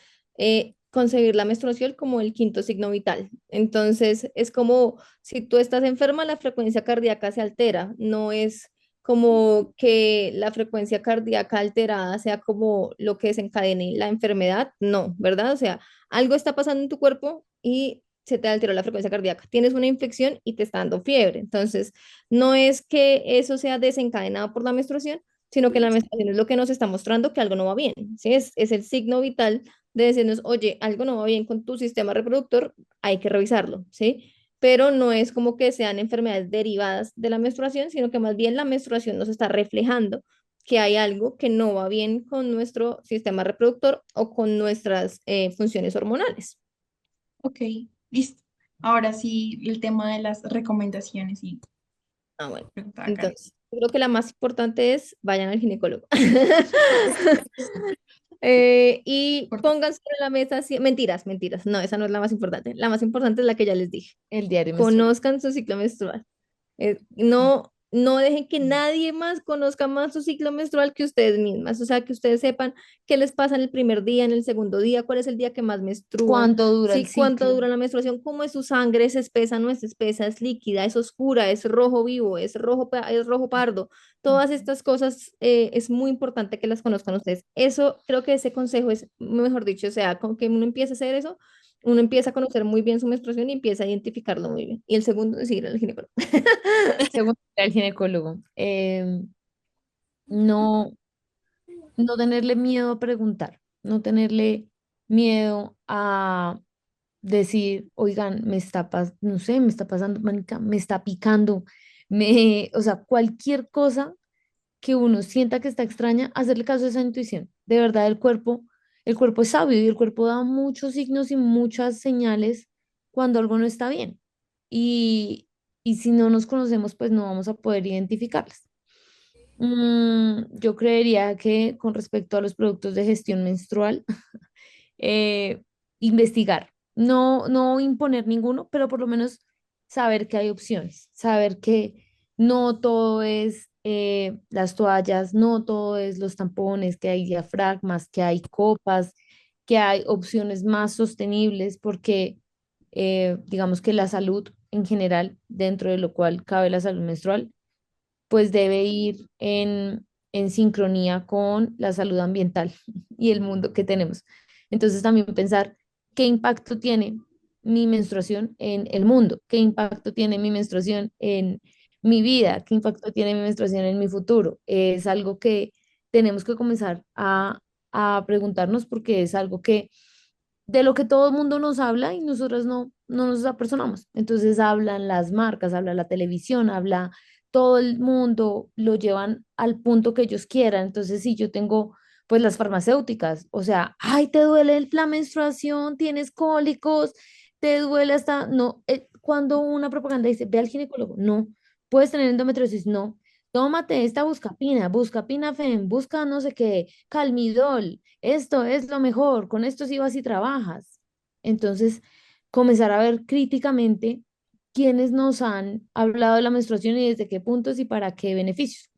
concebir la menstruación como el quinto signo vital. Entonces, es como si tú estás enferma, la frecuencia cardíaca se altera, no es como que la frecuencia cardíaca alterada sea como lo que desencadene la enfermedad, no, ¿verdad? O sea, algo está pasando en tu cuerpo y se te alteró la frecuencia cardíaca. Tienes una infección y te está dando fiebre. Entonces, no es que eso sea desencadenado por la menstruación, sino que la menstruación es lo que nos está mostrando que algo no va bien. ¿Sí? Es el signo vital de decirnos, oye, algo no va bien con tu sistema reproductor, hay que revisarlo, ¿sí? Pero no es como que sean enfermedades derivadas de la menstruación, sino que más bien la menstruación nos está reflejando que hay algo que no va bien con nuestro sistema reproductor o con nuestras funciones hormonales. Ok, listo. Ahora sí, el tema de las recomendaciones y Ah, bueno. preguntaba Karen. Entonces, yo creo que la más importante es vayan al ginecólogo. Y Importante. pongan sobre la mesa, mentiras, mentiras, no, esa no es la más importante. La más importante es la que ya les dije. El diario menstrual. Conozcan su ciclo menstrual. No dejen que nadie más conozca más su ciclo menstrual que ustedes mismas. O sea, que ustedes sepan qué les pasa en el primer día, en el segundo día, cuál es el día que más menstruan, ¿Cuánto dura el sí, cuánto ciclo? dura la menstruación, cómo es su sangre, es espesa, no es espesa, es líquida, es oscura, es rojo vivo, es rojo pardo. Todas estas cosas es muy importante que las conozcan ustedes. Eso, creo que ese consejo es, mejor dicho, o sea, con que uno empiece a hacer eso, uno empieza a conocer muy bien su menstruación y empieza a identificarlo muy bien. Y el segundo es ir al ginecólogo. Según el ginecólogo. No, no tenerle miedo a preguntar, no tenerle miedo a decir, oigan, no sé, me está pasando, manica, me está picando, o sea, cualquier cosa que uno sienta que está extraña, hacerle caso a esa intuición. De verdad, el cuerpo es sabio y el cuerpo da muchos signos y muchas señales cuando algo no está bien. Y, y si no nos conocemos, pues no vamos a poder identificarlas. Yo creería que con respecto a los productos de gestión menstrual, eh, investigar, no imponer ninguno, pero por lo menos saber que hay opciones, saber que no todo es las toallas, no todo es los tampones, que hay diafragmas, que hay copas, que hay opciones más sostenibles, porque digamos que la salud en general, dentro de lo cual cabe la salud menstrual, pues debe ir en sincronía con la salud ambiental y el mundo que tenemos. Entonces también pensar qué impacto tiene mi menstruación en el mundo, qué impacto tiene mi menstruación en mi vida, qué impacto tiene mi menstruación en mi futuro. Es algo que tenemos que comenzar a preguntarnos porque es algo que de lo que todo el mundo nos habla y nosotros no nos apersonamos. Entonces hablan las marcas, habla la televisión, habla todo el mundo, lo llevan al punto que ellos quieran. Entonces, si yo tengo, pues las farmacéuticas, o sea, ay, te duele la menstruación, tienes cólicos, te duele hasta, no, cuando una propaganda dice, ve al ginecólogo, no, puedes tener endometriosis, no. Tómate esta buscapina Fem, busca no sé qué, Calmidol, esto es lo mejor, con esto sí vas y trabajas. Entonces, comenzar a ver críticamente quiénes nos han hablado de la menstruación y desde qué puntos y para qué beneficios.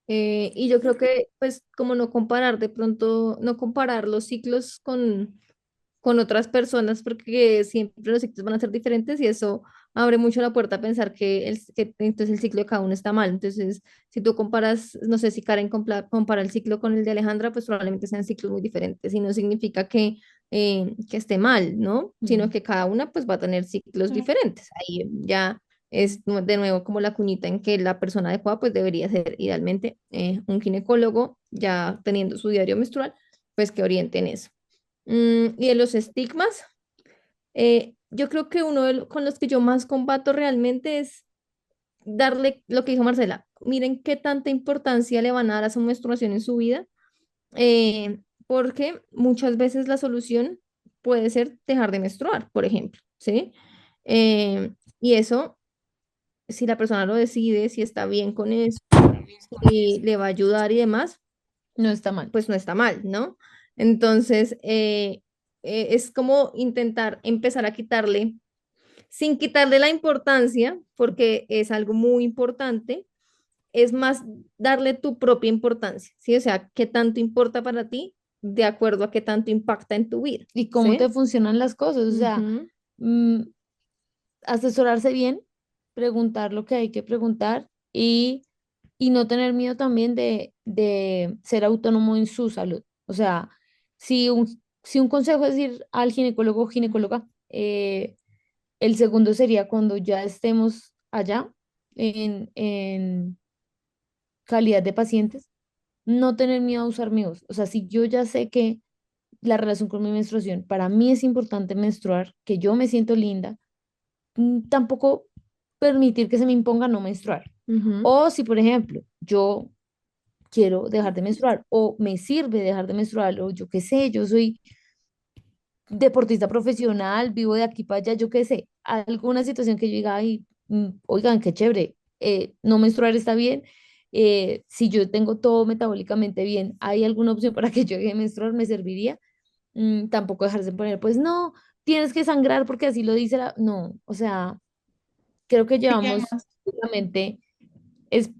Y yo creo que, pues, como no comparar de pronto, no comparar los ciclos con otras personas, porque siempre los ciclos van a ser diferentes y eso abre mucho la puerta a pensar que entonces el ciclo de cada uno está mal. Entonces, si tú comparas, no sé si Karen compara el ciclo con el de Alejandra, pues probablemente sean ciclos muy diferentes y no significa que esté mal, ¿no? Sino Ujú. que cada una pues va a tener ciclos diferentes. Ahí ya es de nuevo como la cuñita en que la persona adecuada pues debería ser idealmente un ginecólogo ya teniendo su diario menstrual, pues que oriente en eso. Y de los estigmas, yo creo que uno con los que yo más combato realmente es darle lo que dijo Marcela, miren qué tanta importancia le van a dar a su menstruación en su vida, porque muchas veces la solución puede ser dejar de menstruar, por ejemplo, ¿sí? Y eso, si la persona lo decide, si está bien con eso, si le va a ayudar y demás, No está mal. pues no está mal, ¿no? Entonces, es como intentar empezar a quitarle, sin quitarle la importancia, porque es algo muy importante, es más darle tu propia importancia, ¿sí? O sea, qué tanto importa para ti de acuerdo a qué tanto impacta en tu vida, Y cómo te ¿sí? funcionan las cosas, o sea, Ujú. mm, asesorarse bien, preguntar lo que hay que preguntar y no tener miedo también de ser autónomo en su salud. O sea, si un consejo es ir al ginecólogo o ginecóloga, el segundo sería cuando ya estemos allá en calidad de pacientes, no tener miedo a usar mi voz. O sea, si yo ya sé que la relación con mi menstruación, para mí es importante menstruar, que yo me siento linda, tampoco permitir que se me imponga no menstruar. Ujú. O si, por ejemplo, yo quiero dejar de menstruar o me sirve dejar de menstruar o yo qué sé, yo soy deportista profesional, vivo de aquí para allá, yo qué sé, alguna situación que yo diga, ay, oigan, qué chévere, no menstruar está bien, si yo tengo todo metabólicamente bien, ¿hay alguna opción para que yo deje de menstruar? ¿Me serviría? Tampoco dejarse poner, pues no, tienes que sangrar porque así lo dice la... No, o sea, creo que Sí, llevamos además, últimamente es,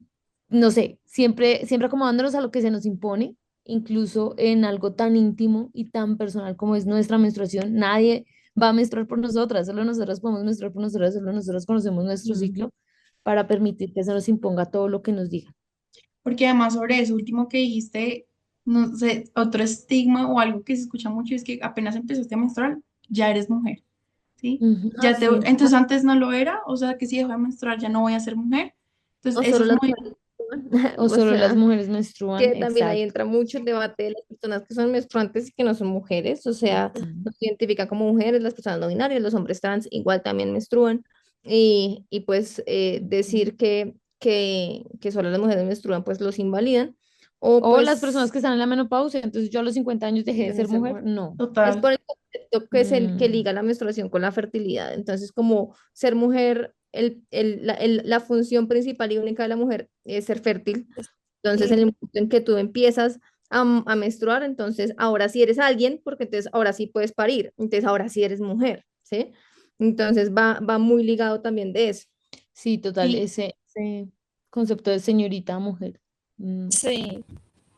no sé, siempre acomodándonos a lo que se nos impone, incluso en algo tan íntimo y tan personal como es nuestra menstruación. Nadie va a menstruar por nosotras, solo nosotras podemos menstruar por nosotras, solo nosotras conocemos nuestro Mm. ciclo para permitir que se nos imponga todo lo que nos diga. porque además sobre eso último que dijiste, no sé, otro estigma o algo que se escucha mucho es que apenas empezaste a menstruar, ya eres mujer, ¿sí? Ujú. Ah, Ya te, sí. entonces antes no lo era, o sea, que si dejo de menstruar ya no voy a ser mujer. Entonces O eso solo es las muy, mujeres menstruan. O O solo las sea, mujeres menstruan, que también ahí exacto. entra mucho el debate de las personas que son menstruantes y que no son mujeres, o sea, Mm. no se identifican como mujeres, las personas no binarias, los hombres trans igual también menstruan, y pues decir que solo las mujeres menstruan, pues los invalidan, o O las personas pues que están en la menopausia, entonces yo a los 50 años dejé de dejan de ser ser mujer. mujer. No. Es total. por el concepto que es el que Mm, liga la menstruación con la fertilidad. Entonces, como ser mujer, la función principal y única de la mujer es ser fértil. Entonces, Y en el momento en que tú empiezas a menstruar, entonces ahora sí eres alguien, porque entonces ahora sí puedes parir. Entonces, ahora sí eres mujer, ¿sí? Entonces, va muy ligado también de eso. sí, total, Y, ese concepto de señorita mujer. Mm, sí,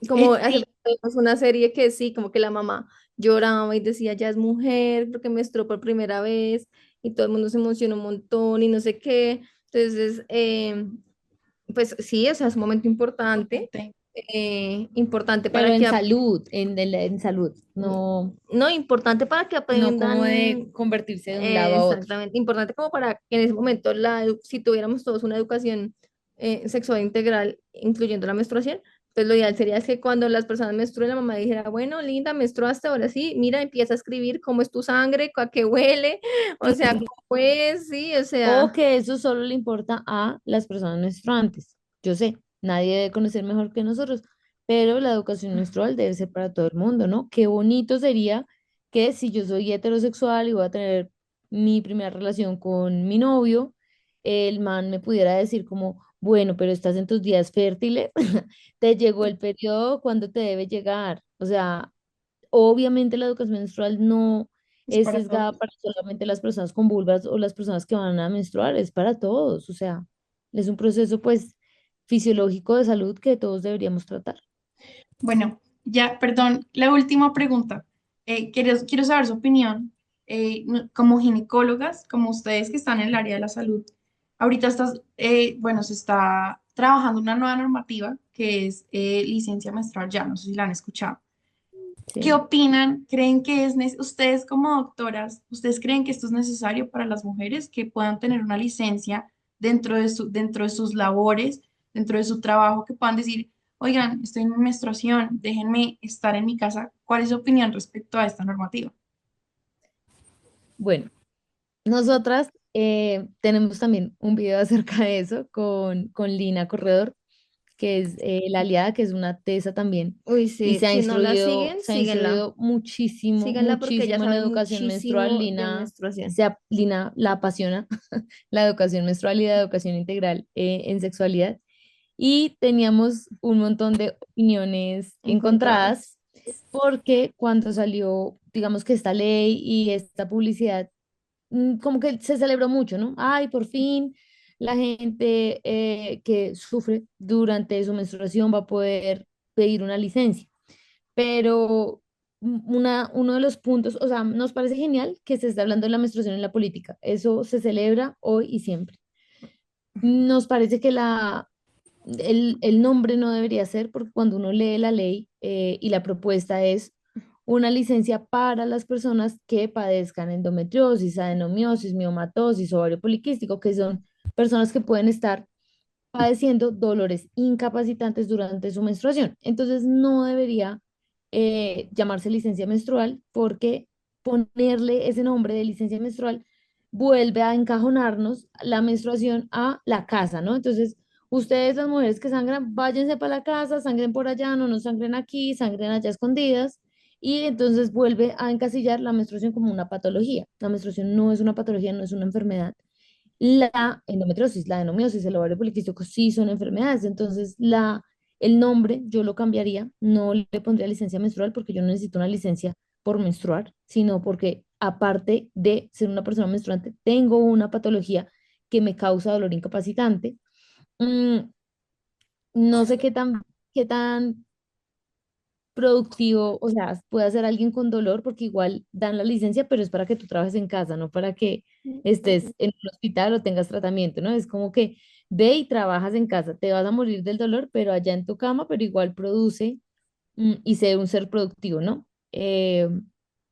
Como hace sí, poco vimos una serie que sí, como que la mamá lloraba y decía, ya es mujer, porque menstruó por primera vez, y todo el mundo se emocionó un montón y no sé qué. Entonces, pues sí, o sea, es un momento importante, potente. importante pero para en que, salud, en salud, no, no, importante para que no como de aprendan, convertirse de un lado a otro. exactamente, importante como para que en ese momento, si tuviéramos todos una educación sexual integral, incluyendo la menstruación, pues lo ideal sería que cuando las personas menstruen, la mamá dijera, bueno, linda, menstruaste, ahora sí, mira, empieza a escribir cómo es tu sangre, a qué huele, o sea, cómo es, sí, o O sea, que eso solo le importa a las personas menstruantes. Yo sé, nadie debe conocer mejor que nosotros, pero la educación menstrual debe ser para todo el mundo, ¿no? Qué bonito sería que si yo soy heterosexual y voy a tener mi primera relación con mi novio, el man me pudiera decir como, bueno, pero estás en tus días fértiles, te llegó el periodo, ¿cuándo te debe llegar? O sea, obviamente la educación menstrual no Es es para sesgada todos. para solamente las personas con vulvas o las personas que van a menstruar, es para todos, o sea, es un proceso pues fisiológico de salud que todos deberíamos tratar. Bueno, ya, perdón, la última pregunta. Quiero saber su opinión. Como ginecólogas, como ustedes que están en el área de la salud, ahorita bueno, se está trabajando una nueva normativa que es licencia menstrual ya, no sé si la han escuchado. ¿Qué Sí. opinan? ¿Creen que ustedes como doctoras, ustedes creen que esto es necesario para las mujeres que puedan tener una licencia dentro de sus labores, dentro de su trabajo, que puedan decir, oigan, estoy en mi menstruación, déjenme estar en mi casa? ¿Cuál es su opinión respecto a esta normativa? Bueno, nosotras tenemos también un video acerca de eso con Lina Corredor, que es la aliada, que es una tesa también, Uy, y sí, si no la siguen, se ha síguenla. instruido muchísimo, Síganla porque ella muchísimo en la sabe educación menstrual. muchísimo de menstruación. Lina la apasiona la educación menstrual y la educación integral en sexualidad. Y teníamos un montón de opiniones Encontradas. encontradas porque cuando salió, digamos que esta ley y esta publicidad, como que se celebró mucho, ¿no? Ay, por fin la gente que sufre durante su menstruación va a poder pedir una licencia. Pero uno de los puntos, o sea, nos parece genial que se esté hablando de la menstruación en la política. Eso se celebra hoy y siempre. Nos parece que el nombre no debería ser, porque cuando uno lee la ley y la propuesta es una licencia para las personas que padezcan endometriosis, adenomiosis, miomatosis, ovario poliquístico, que son personas que pueden estar padeciendo dolores incapacitantes durante su menstruación. Entonces no debería llamarse licencia menstrual porque ponerle ese nombre de licencia menstrual vuelve a encajonarnos la menstruación a la casa, ¿no? Entonces, ustedes las mujeres que sangran, váyanse para la casa, sangren por allá, no nos sangren aquí, sangren allá escondidas. Y entonces vuelve a encasillar la menstruación como una patología. La menstruación no es una patología, no es una enfermedad. La endometriosis, la adenomiosis, el ovario poliquístico sí son enfermedades, entonces el nombre yo lo cambiaría, no le pondría licencia menstrual porque yo no necesito una licencia por menstruar, sino porque aparte de ser una persona menstruante, tengo una patología que me causa dolor incapacitante. Mm, no sé qué tan productivo, o sea, puede ser alguien con dolor porque igual dan la licencia, pero es para que tú trabajes en casa, no para que estés en un hospital o tengas tratamiento, ¿no? Es como que ve y trabajas en casa, te vas a morir del dolor, pero allá en tu cama, pero igual produce y sé un ser productivo, ¿no?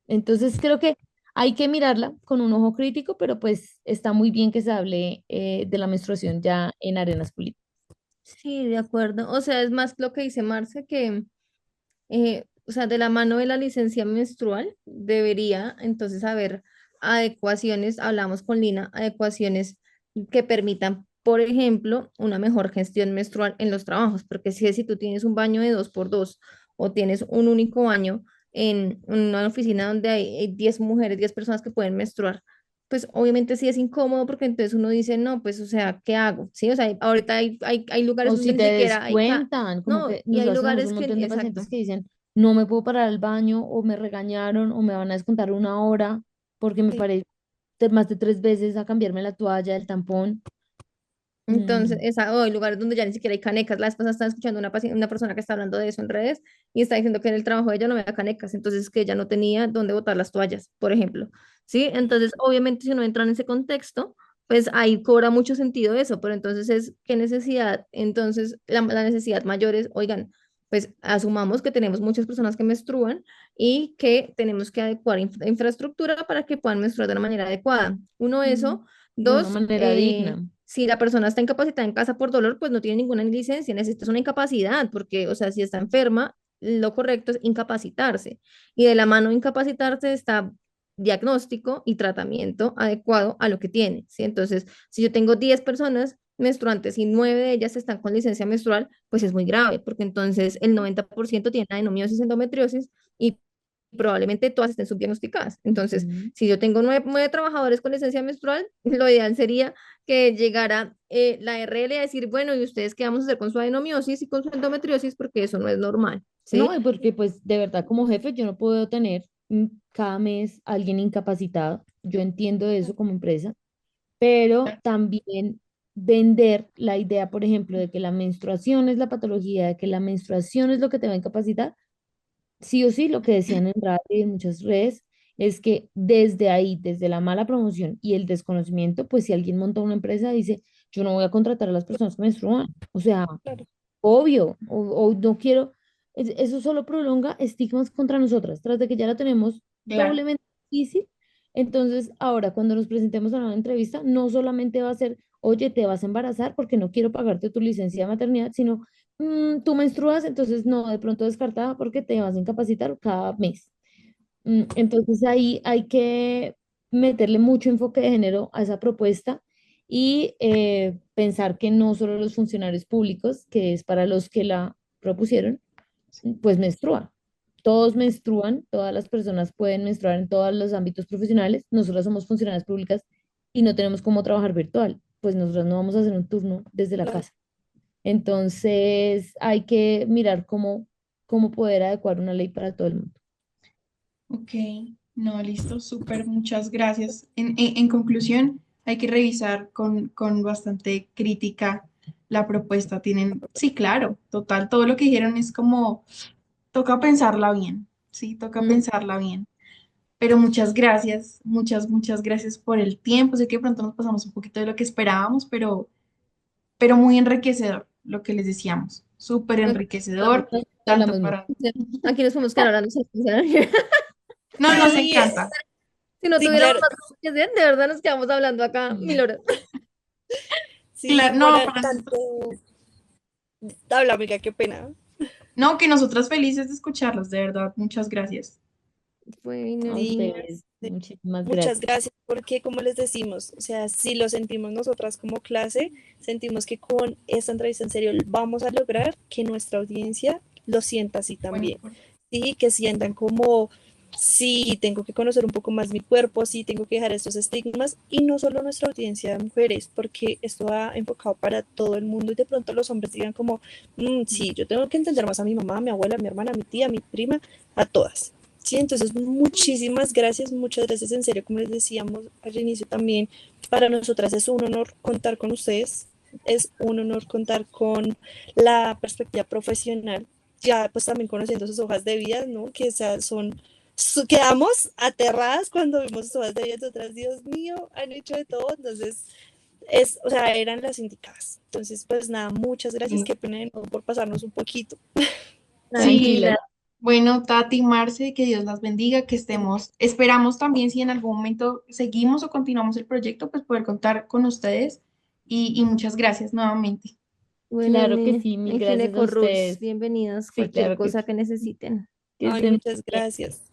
Entonces creo que hay que mirarla con un ojo crítico, pero pues está muy bien que se hable de la menstruación ya en arenas políticas. Sí, de acuerdo. O sea, es más lo que dice Marce que o sea, de la mano de la licencia menstrual debería entonces haber adecuaciones, hablamos con Lina, adecuaciones que permitan, por ejemplo, una mejor gestión menstrual en los trabajos, porque si tú tienes un baño de 2x2 o tienes un único baño en una oficina donde hay 10 mujeres, 10 personas que pueden menstruar, pues obviamente sí es incómodo porque entonces uno dice, no, pues o sea, ¿qué hago? Sí, o sea, ahorita hay lugares O donde si ni te siquiera hay, descuentan, como no, que y hay nosotros tenemos lugares un que, montón de pacientes exacto. que dicen, no me puedo parar al baño o me regañaron o me van a descontar una hora porque me Sí. paré más de 3 veces a cambiarme la toalla, el tampón. Entonces, Mm, o hay lugares donde ya ni siquiera hay canecas. La vez pasada estaba escuchando una persona que está hablando de eso en redes y está diciendo que en el trabajo de ella no había canecas, entonces que ella no tenía dónde botar las toallas, por ejemplo. ¿Sí? Entonces, obviamente, si uno entra en ese contexto, pues ahí cobra mucho sentido eso, pero entonces es qué necesidad, entonces la necesidad mayor es, oigan, pues asumamos que tenemos muchas personas que menstruan y que tenemos que adecuar infraestructura para que puedan menstruar de una manera adecuada. Uno, mm, eso. de una Dos, manera digna. si la persona está incapacitada en casa por dolor, pues no tiene ninguna licencia, necesitas una incapacidad, porque, o sea, si está enferma, lo correcto es incapacitarse. Y de la mano de incapacitarse está diagnóstico y tratamiento adecuado a lo que tiene, ¿sí? Entonces, si yo tengo 10 personas menstruantes y 9 de ellas están con licencia menstrual, pues es muy grave, porque entonces el 90% tiene adenomiosis, endometriosis y probablemente todas estén subdiagnosticadas. Entonces, Ujú. si yo tengo nueve trabajadores con licencia menstrual, lo ideal sería que llegara la RL a decir, bueno, ¿y ustedes qué vamos a hacer con su adenomiosis y con su endometriosis? Porque eso no es normal, No, ¿sí? y porque pues de verdad como jefe yo no puedo tener cada mes alguien incapacitado. Yo entiendo eso como empresa, pero también vender la idea, por ejemplo, de que la menstruación es la patología, de que la menstruación es lo que te va a incapacitar, sí o sí, lo que decían en radio y en muchas redes, es que desde ahí, desde la mala promoción y el desconocimiento, pues si alguien monta una empresa, dice, yo no voy a contratar a las personas que menstruan. O sea, Claro. obvio, o no quiero, eso solo prolonga estigmas contra nosotras, tras de que ya la tenemos Claro. doblemente difícil. Entonces, ahora cuando nos presentemos a una entrevista, no solamente va a ser, oye, te vas a embarazar porque no quiero pagarte tu licencia de maternidad, sino, tú menstruas, entonces no, de pronto descartada porque te vas a incapacitar cada mes. Entonces ahí hay que meterle mucho enfoque de género a esa propuesta y pensar que no solo los funcionarios públicos, que es para los que la propusieron, pues menstruan. Todos menstruan, todas las personas pueden menstruar en todos los ámbitos profesionales. Nosotras somos funcionarias públicas y no tenemos cómo trabajar virtual, pues nosotras no vamos a hacer un turno desde la casa. Entonces hay que mirar cómo poder adecuar una ley para todo el mundo. Ok, no, listo, súper, muchas gracias. En conclusión, hay que revisar con bastante crítica la propuesta. Tienen, sí, claro, total, todo lo que dijeron es como, toca pensarla bien, sí, toca Mm. pensarla bien. Pero muchas gracias, muchas gracias por el tiempo. Sé que de pronto nos pasamos un poquito de lo que esperábamos, pero muy enriquecedor lo que les decíamos. Súper Ok, enriquecedor, tanto Hablamos mucho. para... aquí nos podemos quedar hablando. No, nos Sí, encanta. Si no sí, tuviéramos claro, más cosas que hacer, de verdad nos quedamos hablando acá 1000 horas. sí, Claro, no, para para tanto. nosotros. Habla, amiga, qué pena. No, que nosotras felices de escucharlos, de verdad, muchas gracias. A Bueno, Sí, ustedes, muchísimas muchas gracias. gracias, porque como les decimos, o sea, si lo sentimos nosotras como clase, sentimos que con esta entrevista en serio vamos a lograr que nuestra audiencia lo sienta así Bueno, también. Sí, que sientan como, sí, tengo que conocer un poco más mi cuerpo, sí, tengo que dejar estos estigmas, y no solo nuestra audiencia de mujeres, porque esto va enfocado para todo el mundo y de pronto los hombres digan como, sí, yo tengo que entender más a mi mamá, a mi abuela, a mi hermana, a mi tía, a mi prima, a todas. Sí, entonces muchas gracias en serio, como les decíamos al inicio también, para nosotras es un honor contar con ustedes, es un honor contar con la perspectiva profesional, ya pues también conociendo sus hojas de vida, ¿no? Que o sea, quedamos aterradas cuando vimos sus hojas de vida, nosotras, Dios mío, han hecho de todo, entonces, o sea, eran las indicadas. Entonces, pues nada, muchas gracias, sí. qué pena de nuevo por pasarnos un poquito. Sí, Tranquilas. bueno, Tati, Marce, que Dios las bendiga, que estemos, esperamos también si en algún momento seguimos o continuamos el proyecto, pues poder contar con ustedes y muchas gracias nuevamente. bueno, Claro que sí, mil en gracias a Gineco Roots, ustedes. bienvenidas, Sí, cualquier claro que cosa sí. que necesiten. Que Ay, estén muy muchas bien. gracias.